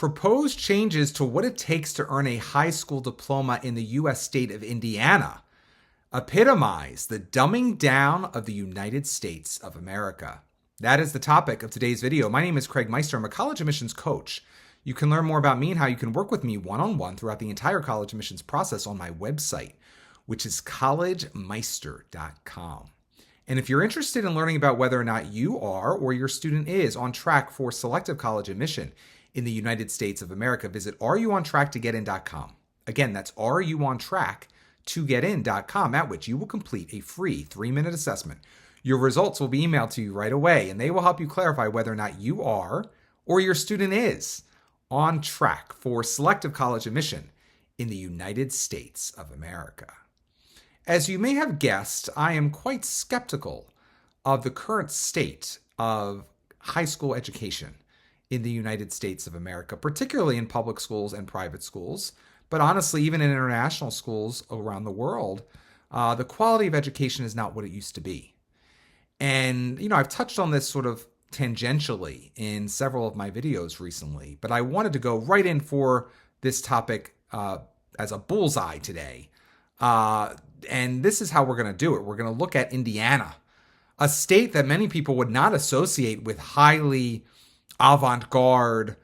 Proposed changes to what it takes to earn a high school diploma in the U.S. state of Indiana epitomize the dumbing down of the United States of America. That is the topic of today's video. My name is Craig Meister. I'm a college admissions coach. You can learn more about me and how you can work with me one-on-one throughout the entire college admissions process on my website, which is collegemeister.com. And if you're interested in learning about whether or not you are or your student is on track for selective college admission in the United States of America, visit areyouontracktogetin.com. Again, that's areyouontracktogetin.com, at which you will complete a free 3-minute assessment. Your results will be emailed to you right away, and they will help you clarify whether or not you are or your student is on track for selective college admission in the United States of America. As you may have guessed, I am quite skeptical of the current state of high school education in the United States of America, particularly in public schools and private schools, but honestly, even in international schools around the world, the quality of education is not what it used to be. And, I've touched on this sort of tangentially in several of my videos recently, but I wanted to go right in for this topic as a bullseye today. And this is how we're going to do it. We're going to look at Indiana, a state that many people would not associate with highly avant-garde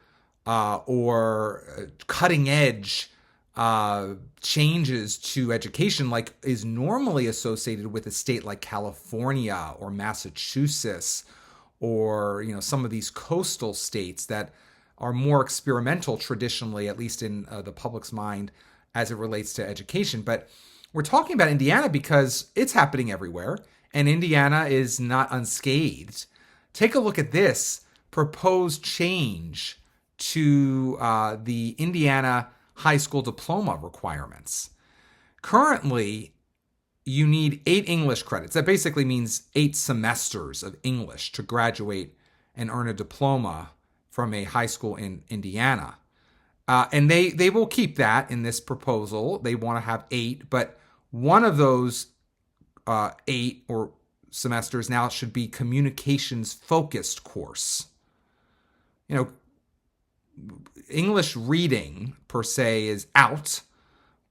or cutting-edge changes to education like is normally associated with a state like California or Massachusetts or some of these coastal states that are more experimental traditionally, at least in the public's mind as it relates to education. But we're talking about Indiana because it's happening everywhere, and Indiana is not unscathed. Take a look at this proposed change to the Indiana high school diploma requirements. Currently, you need 8 English credits. That basically means 8 semesters of English to graduate and earn a diploma from a high school in Indiana. And they will keep that in this proposal. They want to have 8, but one of those 8 or semesters now should be communications focused course. English reading per se is out,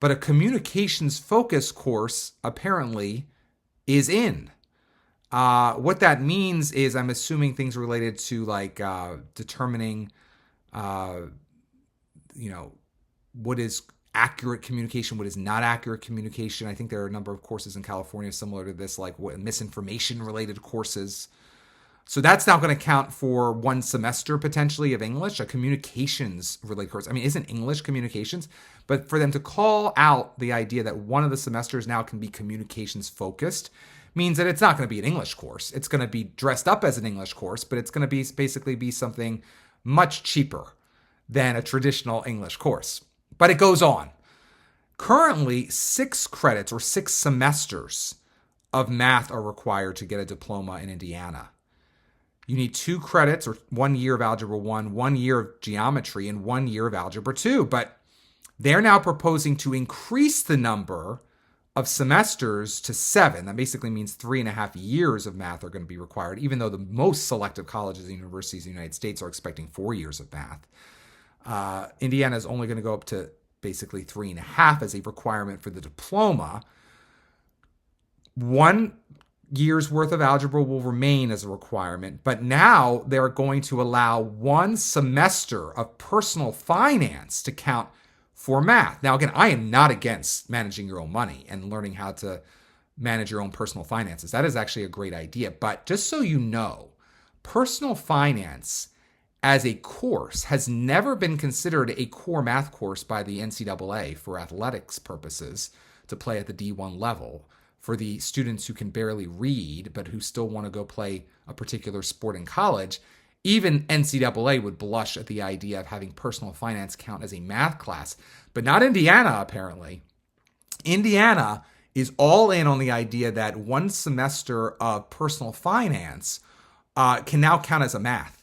but a communications focused course apparently is in. What that means is I'm assuming things related to like determining, what is accurate communication, what is not accurate communication. I think there are a number of courses in California similar to this, like misinformation related courses. So that's now going to count for 1 semester potentially of English, a communications related course. I mean, isn't English communications? But for them to call out the idea that one of the semesters now can be communications focused means that it's not going to be an English course. It's going to be dressed up as an English course, but it's going to basically be something much cheaper than a traditional English course. But it goes on. Currently, 6 credits or 6 semesters of math are required to get a diploma in Indiana. You need 2 credits or 1 year of Algebra 1, 1 year of geometry, and 1 year of Algebra 2. But they're now proposing to increase the number of semesters to 7. That basically means 3.5 years of math are going to be required, even though the most selective colleges and universities in the United States are expecting 4 years of math. Indiana is only going to go up to basically 3.5 as a requirement for the diploma. 1 year's worth of algebra will remain as a requirement, but now they're going to allow 1 semester of personal finance to count for math. Now, again, I am not against managing your own money and learning how to manage your own personal finances. That is actually a great idea. But just so you know, personal finance as a course has never been considered a core math course by the NCAA for athletics purposes to play at the D1 level. For the students who can barely read, but who still want to go play a particular sport in college, even NCAA would blush at the idea of having personal finance count as a math class, but not Indiana, apparently. Indiana is all in on the idea that 1 semester of personal finance can now count as a math.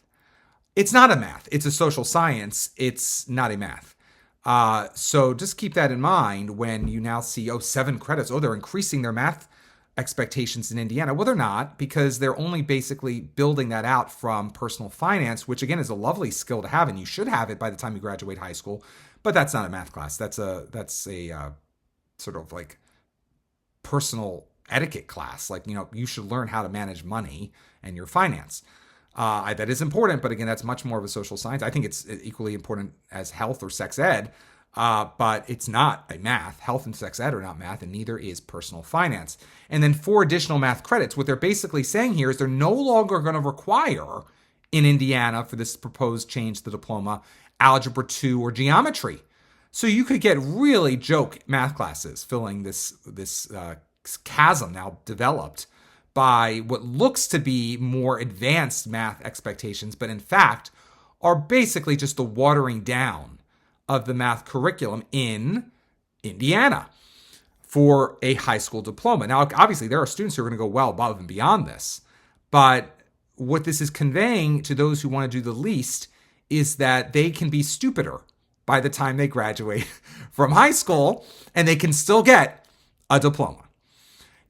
It's not a math. It's a social science. It's not a math. So just keep that in mind when you now see, 7 credits. They're increasing their math expectations in Indiana. Well, they're not, because they're only basically building that out from personal finance, which again is a lovely skill to have, and you should have it by the time you graduate high school. But that's not a math class. That's a sort of like personal etiquette class. Like, you should learn how to manage money and your finance. That is important, but again, that's much more of a social science. I think it's equally important as health or sex ed, but it's not a math. Health and sex ed are not math, and neither is personal finance. And then 4 additional math credits. What they're basically saying here is they're no longer going to require in Indiana for this proposed change to the diploma algebra 2 or geometry. So you could get really joke math classes filling this chasm now developed by what looks to be more advanced math expectations, but in fact are basically just the watering down of the math curriculum in Indiana for a high school diploma. Now, obviously, there are students who are going to go well above and beyond this, but what this is conveying to those who want to do the least is that they can be stupider by the time they graduate from high school, and they can still get a diploma.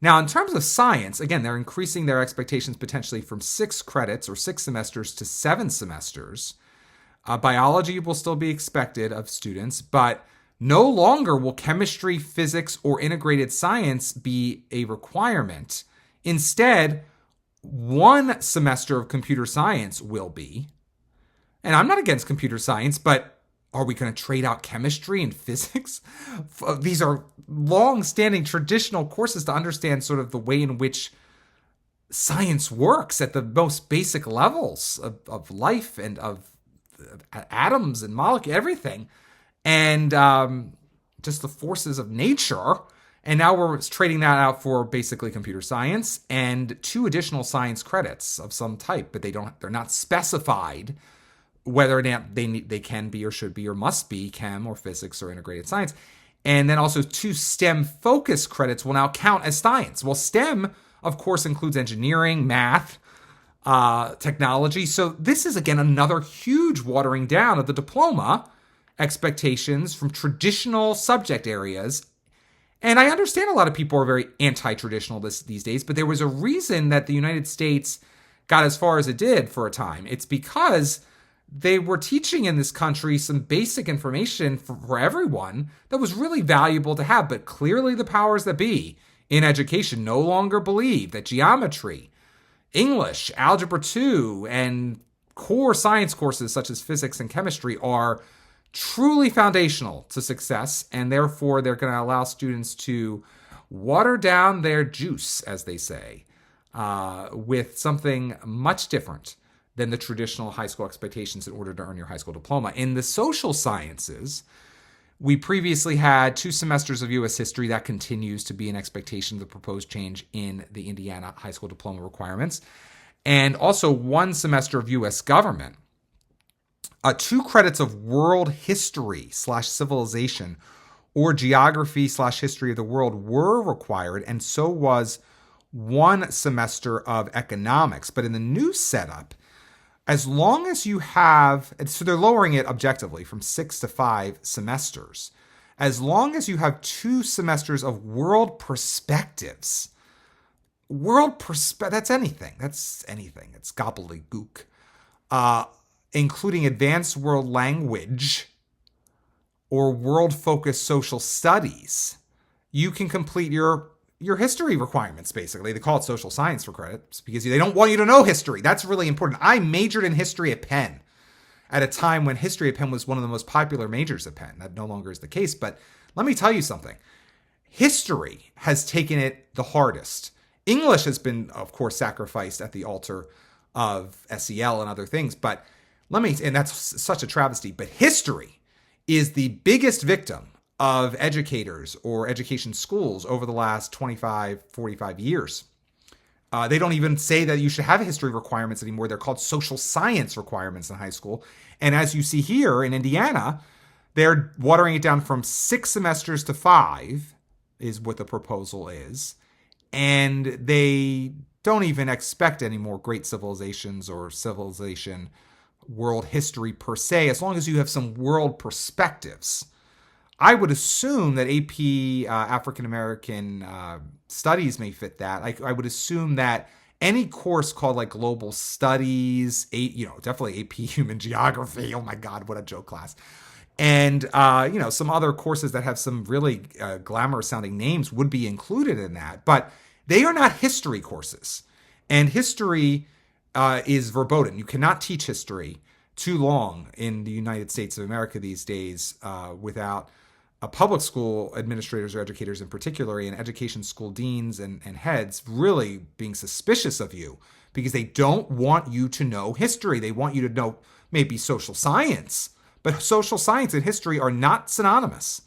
Now, in terms of science, again, they're increasing their expectations potentially from 6 credits or 6 semesters to 7 semesters. Biology will still be expected of students, but no longer will chemistry, physics, or integrated science be a requirement. Instead, 1 semester of computer science will be. And I'm not against computer science, but are we going to trade out chemistry and physics? These are long-standing traditional courses to understand sort of the way in which science works at the most basic levels of life and of atoms and molecules, everything. And just the forces of nature. And now we're trading that out for basically computer science and 2 additional science credits of some type, but they're not specified whether or not they can be or should be or must be chem or physics or integrated science. And then also 2 STEM focus credits will now count as science. Well, STEM, of course, includes engineering, math, technology. So this is, again, another huge watering down of the diploma expectations from traditional subject areas. And I understand a lot of people are very anti-traditional these days, but there was a reason that the United States got as far as it did for a time. It's because they were teaching in this country some basic information for everyone that was really valuable to have. But clearly the powers that be in education no longer believe that geometry, English, algebra 2, and core science courses such as physics and chemistry are truly foundational to success. And therefore, they're going to allow students to water down their juice, as they say, with something much different than the traditional high school expectations in order to earn your high school diploma. In the social sciences, we previously had 2 semesters of U.S. history. That continues to be an expectation of the proposed change in the Indiana high school diploma requirements. And also 1 semester of U.S. government. 2 credits of world history / civilization or geography / history of the world were required, and so was 1 semester of economics. But in the new setup, as long as you have, so they're lowering it objectively from 6 to 5 semesters, as long as you have 2 semesters of world perspectives. That's anything. It's gobbledygook. Including advanced world language or world-focused social studies, you can complete your history requirements, basically. They call it social science for credits because they don't want you to know history. That's really important. I majored in history at Penn at a time when history at Penn was one of the most popular majors at Penn. That no longer is the case, but let me tell you something. History has taken it the hardest. English has been, of course, sacrificed at the altar of SEL and other things, but and that's such a travesty, but history is the biggest victim of educators or education schools over the last 25, 45 years. They don't even say that you should have history requirements anymore. They're called social science requirements in high school. And as you see here in Indiana, they're watering it down from 6 semesters to 5 is what the proposal is. And they don't even expect any more great civilizations or civilization world history per se, as long as you have some world perspectives. I would assume that AP African American studies may fit that. I would assume that any course called like global studies, definitely AP human geography. Oh my God, what a joke class. And, some other courses that have some really glamorous sounding names would be included in that. But they are not history courses. And history is verboten. You cannot teach history too long in the United States of America these days without public school administrators or educators in particular, and education school deans and heads really being suspicious of you because they don't want you to know history. They want you to know maybe social science, but social science and history are not synonymous.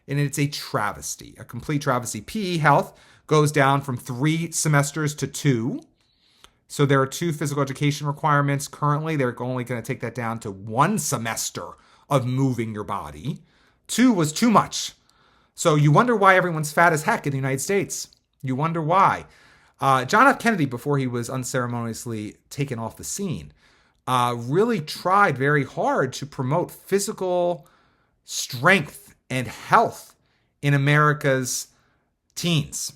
And it's a travesty, a complete travesty. PE health goes down from 3 semesters to 2. So there are 2 physical education requirements. Currently, they're only going to take that down to 1 semester of moving your body. 2 was too much. So you wonder why everyone's fat as heck in the United States. You wonder why. John F. Kennedy, before he was unceremoniously taken off the scene, really tried very hard to promote physical strength and health in America's teens.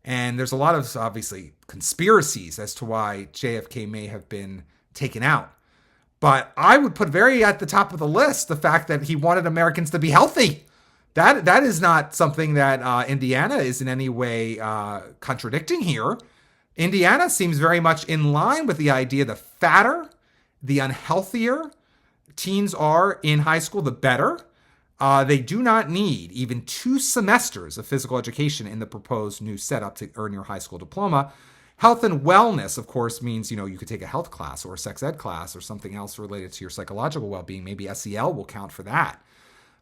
And there's a lot of, obviously, conspiracies as to why JFK may have been taken out. But I would put very at the top of the list the fact that he wanted Americans to be healthy. That is not something that Indiana is in any way contradicting here. Indiana seems very much in line with the idea the fatter, the unhealthier teens are in high school, the better. They do not need even 2 semesters of physical education in the proposed new setup to earn your high school diploma. Health and wellness, of course, means, you could take a health class or a sex ed class or something else related to your psychological well-being. Maybe SEL will count for that.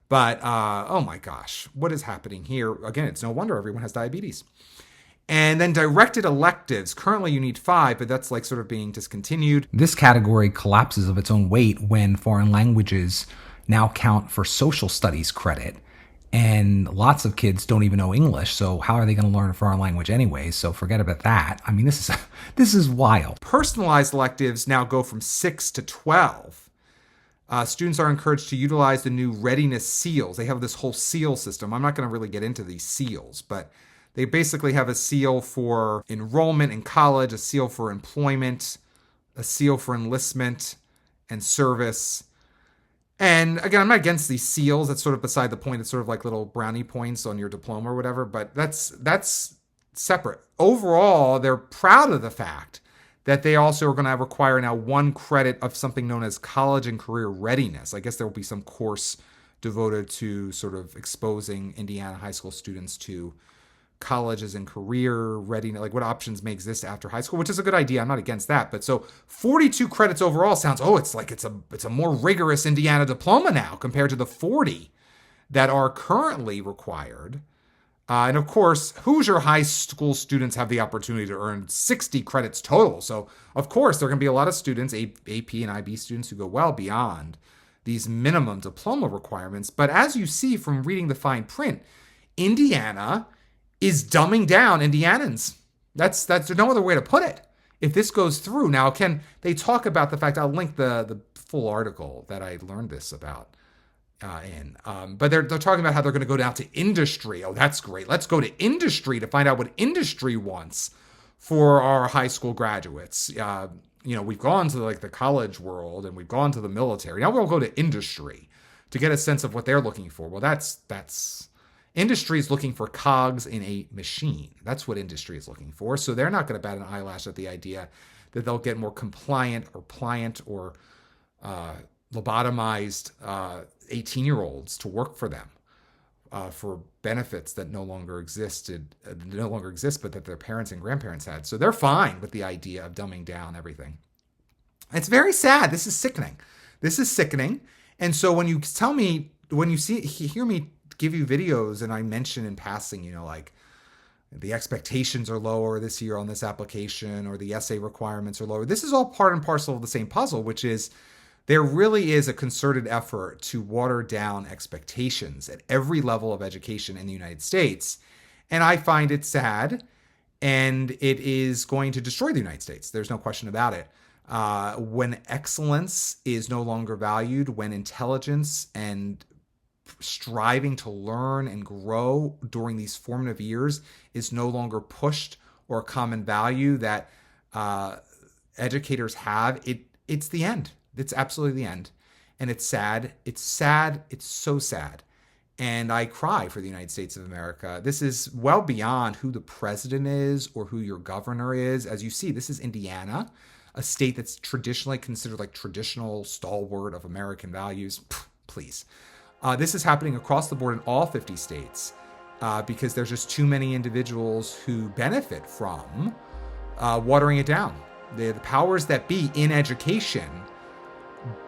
But, oh my gosh, what is happening here? Again, it's no wonder everyone has diabetes. And then directed electives. Currently, you need 5, but that's like sort of being discontinued. This category collapses of its own weight when foreign languages now count for social studies credit. And lots of kids don't even know English, so how are they going to learn a foreign language anyway? So forget about that. I mean, this is wild. Personalized electives now go from 6 to 12. Students are encouraged to utilize the new Readiness seals. They have this whole seal system. I'm not going to really get into these seals, but they basically have a seal for enrollment in college, a seal for employment, a seal for enlistment and service. And again, I'm not against these seals. That's sort of beside the point. It's sort of like little brownie points on your diploma or whatever, but that's separate. Overall, they're proud of the fact that they also are going to require now 1 credit of something known as college and career readiness. I guess there will be some course devoted to sort of exposing Indiana high school students to colleges and career readiness, like what options may exist after high school, which is a good idea. I'm not against that. But so 42 credits overall sounds, it's a more rigorous Indiana diploma now compared to the 40 that are currently required. And of course, Hoosier high school students have the opportunity to earn 60 credits total. So of course, there are going to be a lot of students, AP and IB students, who go well beyond these minimum diploma requirements. But as you see from reading the fine print, Indiana is dumbing down Indianans. That's no other way to put it. If this goes through, now they talk about the fact, I'll link the full article that I learned this about but they're talking about how they're going to go down to industry. Oh, that's great. Let's go to industry to find out what industry wants for our high school graduates. We've gone to like the college world and we've gone to the military. Now we'll go to industry to get a sense of what they're looking for. Well, that's industry is looking for cogs in a machine. That's what industry is looking for. So they're not going to bat an eyelash at the idea that they'll get more compliant or pliant or lobotomized 18-year-olds to work for them for benefits that no longer exist, but that their parents and grandparents had. So they're fine with the idea of dumbing down everything. It's very sad. This is sickening. And so when you hear me give you videos and I mention in passing, like the expectations are lower this year on this application or the essay requirements are lower, this is all part and parcel of the same puzzle, which is there really is a concerted effort to water down expectations at every level of education in the United States. And I find it sad, and it is going to destroy the United States. There's no question about it. When excellence is no longer valued, when intelligence and striving to learn and grow during these formative years is no longer pushed or a common value that educators have, it's the end. It's absolutely the end. And it's sad. It's sad. It's so sad. And I cry for the United States of America. This is well beyond who the president is or who your governor is. As you see, this is Indiana, a state that's traditionally considered like traditional stalwart of American values. Please. This is happening across the board in all 50 states because there's just too many individuals who benefit from watering it down. The powers that be in education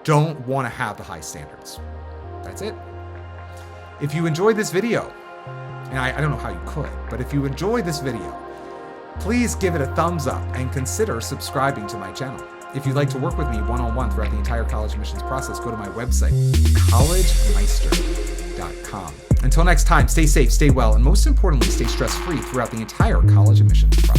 don't want to have the high standards. That's it. If you enjoyed this video, and I don't know how you could, but if you enjoyed this video, please give it a thumbs up and consider subscribing to my channel. If you'd like to work with me one-on-one throughout the entire college admissions process, go to my website, collegemeister.com. Until next time, stay safe, stay well, and most importantly, stay stress-free throughout the entire college admissions process.